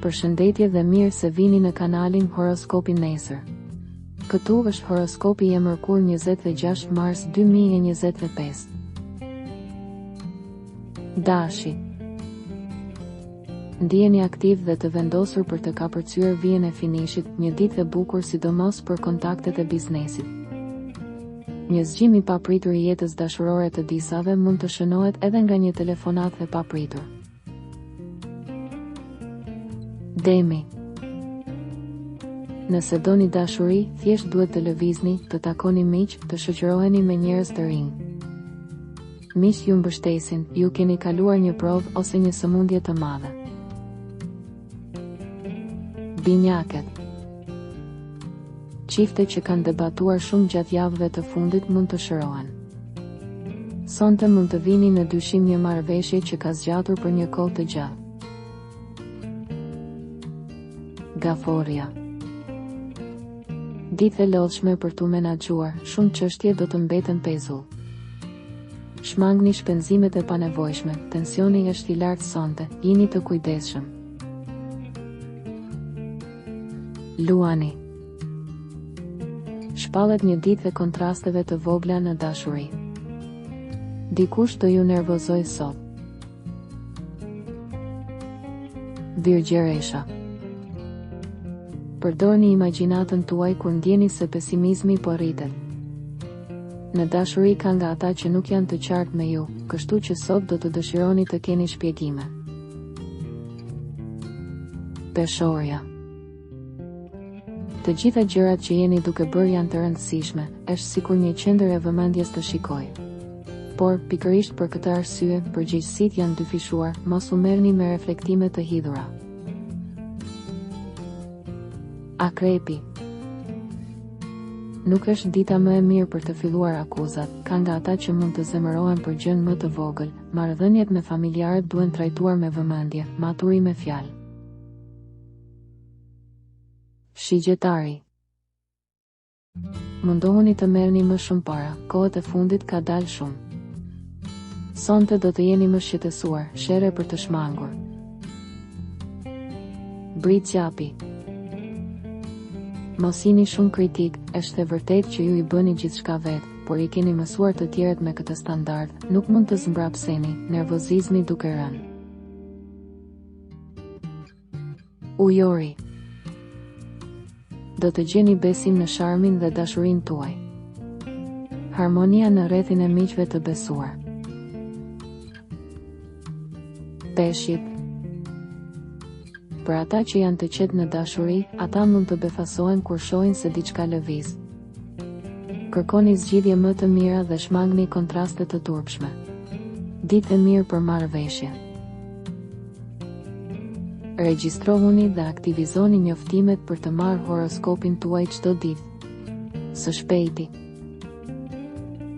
Përshëndetje dhe mirë se vini në kanalin Horoskopi Nesër. Këtu është horoskopi i mërkur 26 mars 2025. Dashi. Ndiheni aktiv dhe të vendosur për të kapërcyer vijën e finishit, një ditë e bukur sidomos për kontaktet e biznesit. Një zgjim i papritur i jetës dashurore të disave mund të shënohet edhe nga një telefonat e papritur. Demi. Nëse doni dashuri, thjesht duhet të lëvizni, të takoni miq, të shoqëroheni me njerëz të rinj. Miq ju mbështesin, ju keni kaluar një provë ose një sëmundje të madhe. Binjakët. Çifte që kanë debatuar shumë gjatë javëve të fundit mund të shërohen. Sonte mund të vini në dyshim një marrëveshje që ka zgjatur për një kohë të gjatë. Gaforia. Ditë e lodhshme për tu menaxhuar, shumë çështje do të mbeten pezull. Shmangni shpenzimet e panevojshme, tensioni është i lartë sonte, jini të kujdesshëm. Luani. Shpallet një ditë e kontrasteve të vogla në dashuri. Dikush do ju nervozoj sot. Virgjeresha. Përdorni imagjinatën tuaj kur ndjeni se pesimizmi po rritet. Në dashuri ka nga ata që nuk janë të qartë me ju, kështu që sot do të dëshironi të keni shpjegime. Peshorja. Të gjitha gjërat që jeni duke bërë janë të rëndësishme, është sikur një qendër e vëmendjes të shikoj. Por, pikërisht për këtë arsye, përgjegjësitë janë dyfishuar, mos u merrni me reflektime të hidhura. Akrepi. Nuk është dita më e mirë për të filluar akuzat, ka nga ata që mund të zemërohen për gjën më të vogël, marrëdhëniet me familjarët duhen trajtuar me vëmendje, maturi me fjalë. Shigjetari. Mundohuni të merrni më shumë para, kohët e fundit ka dalë shumë. Sonte do të jeni më shqetësuar, shere për të shmangur. Britsjapi. Mos jini shumë kritik, është e vërtet që ju i bëni gjithçka vetë, por i keni mësuar të tjerët me këtë standard, nuk mund të zmbrapseni, nervozizmi duke rënë. Ujori. Do të gjeni besim në sharmin dhe dashurinë tuaj. Harmonia në rrethin e miqve të besuar. Peshqit. Për ata që janë të qetë në dashuri, ata mund të befasohen kur shohin se diçka lëviz. Kërkoni zgjidhje më të mira dhe shmangni kontraste të turpshme. Ditë e mirë për marrëveshje. Regjistrohuni dhe aktivizoni njoftimet për të marrë horoskopin tuaj çdo ditë. Së shpejti.